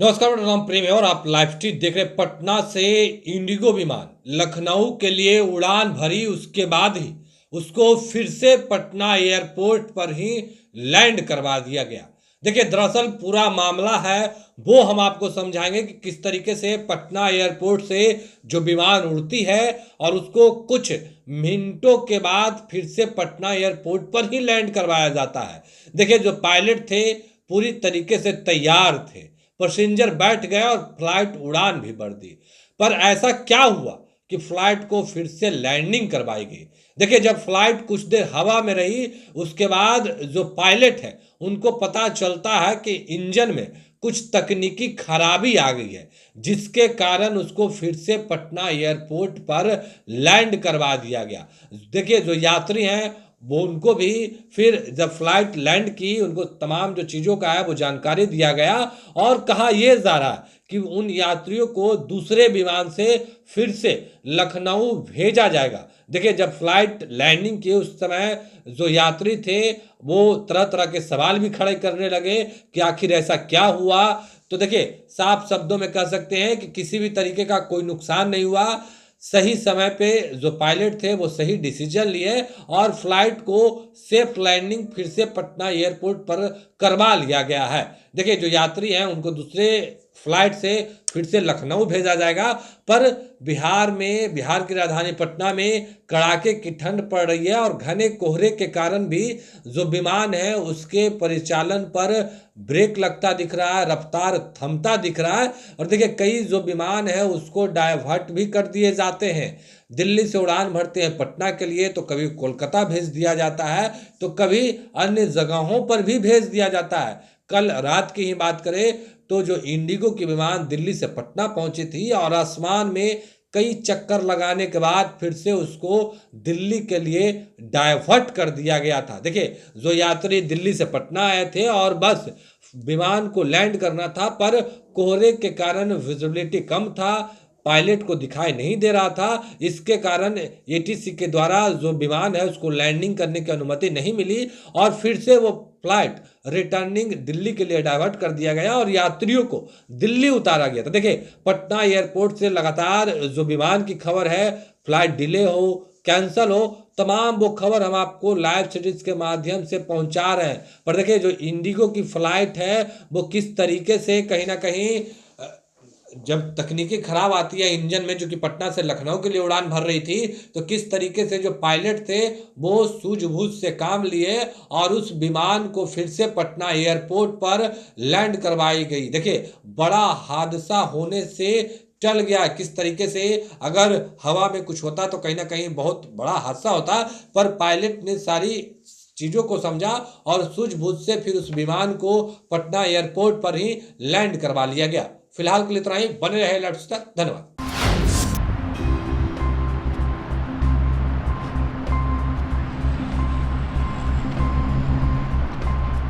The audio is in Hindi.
नमस्कार, मेरा नाम प्रेम है और आप लाइव स्ट्रीट देख रहे हैं। पटना से इंडिगो विमान लखनऊ के लिए उड़ान भरी, उसके बाद ही उसको फिर से पटना एयरपोर्ट पर ही लैंड करवा दिया गया। देखिए, दरअसल पूरा मामला है वो हम आपको समझाएंगे कि किस तरीके से पटना एयरपोर्ट से जो विमान उड़ती है और उसको कुछ मिनटों के बाद फिर से पटना एयरपोर्ट पर ही लैंड करवाया जाता है। देखिए, जो पायलट थे पूरी तरीके से तैयार थे, पैसेंजर बैठ गए और फ्लाइट उड़ान भी भर दी। पर ऐसा क्या हुआ कि फ्लाइट को फिर से लैंडिंग करवाई गई? देखिए, जब फ्लाइट कुछ देर हवा में रही, उसके बाद जो पायलट है उनको पता चलता है कि इंजन में कुछ तकनीकी खराबी आ गई है, जिसके कारण उसको फिर से पटना एयरपोर्ट पर लैंड करवा दिया गया। देखिए, जो यात्री हैं वो उनको भी फिर जब फ्लाइट लैंड की, उनको तमाम जो चीज़ों का है वो जानकारी दिया गया और कहा यह जा रहा है कि उन यात्रियों को दूसरे विमान से फिर से लखनऊ भेजा जाएगा। देखिए, जब फ्लाइट लैंडिंग की उस समय जो यात्री थे वो तरह तरह के सवाल भी खड़े करने लगे कि आखिर ऐसा क्या हुआ। तो देखिए, साफ शब्दों में कह सकते हैं कि किसी भी तरीके का कोई नुकसान नहीं हुआ। सही समय पे जो पायलट थे वो सही डिसीजन लिए और फ्लाइट को सेफ लैंडिंग फिर से पटना एयरपोर्ट पर करवा लिया गया है। देखिए, जो यात्री हैं उनको दूसरे फ्लाइट से फिर से लखनऊ भेजा जाएगा। पर बिहार की राजधानी पटना में कड़ाके की ठंड पड़ रही है और घने कोहरे के कारण भी जो विमान है उसके परिचालन पर ब्रेक लगता दिख रहा है, रफ्तार थमता दिख रहा है। और देखिए, कई जो विमान है उसको डाइवर्ट भी कर दिए जाते हैं। दिल्ली से उड़ान भरते हैं पटना के लिए, तो कभी कोलकाता भेज दिया जाता है, तो कभी अन्य जगहों पर भी भेज दिया जाता है। कल रात की ही बात करें तो जो इंडिगो की विमान दिल्ली से पटना पहुंची थी और आसमान में कई चक्कर लगाने के बाद फिर से उसको दिल्ली के लिए डाइवर्ट कर दिया गया था। देखिए, जो यात्री दिल्ली से पटना आए थे और बस विमान को लैंड करना था, पर कोहरे के कारण विजिबिलिटी कम था, पायलट को दिखाई नहीं दे रहा था। इसके कारण एटीसी के द्वारा जो विमान है उसको लैंडिंग करने की अनुमति नहीं मिली और फिर से वो फ्लाइट रिटर्निंग दिल्ली के लिए डाइवर्ट कर दिया गया और यात्रियों को दिल्ली उतारा गया। तो देखिए, पटना एयरपोर्ट से लगातार जो विमान की खबर है, फ्लाइट डिले हो, कैंसल हो, तमाम वो खबर हम आपको लाइव सीरीज के माध्यम से पहुंचा रहे हैं। पर देखिए, जो इंडिगो की फ्लाइट है वो किस तरीके से कहीं ना कहीं जब तकनीकी खराब आती है इंजन में, जो कि पटना से लखनऊ के लिए उड़ान भर रही थी, तो किस तरीके से जो पायलट थे वो सूझबूझ से काम लिए और उस विमान को फिर से पटना एयरपोर्ट पर लैंड करवाई गई। देखिए, बड़ा हादसा होने से टल गया। किस तरीके से अगर हवा में कुछ होता तो कहीं ना कहीं बहुत बड़ा हादसा होता, पर पायलट ने सारी चीज़ों को समझा और सूझबूझ से फिर उस विमान को पटना एयरपोर्ट पर ही लैंड करवा लिया गया। फिलहाल के लिए इतना ही। बने रहे लाइव स्ट्रीट तक। धन्यवाद।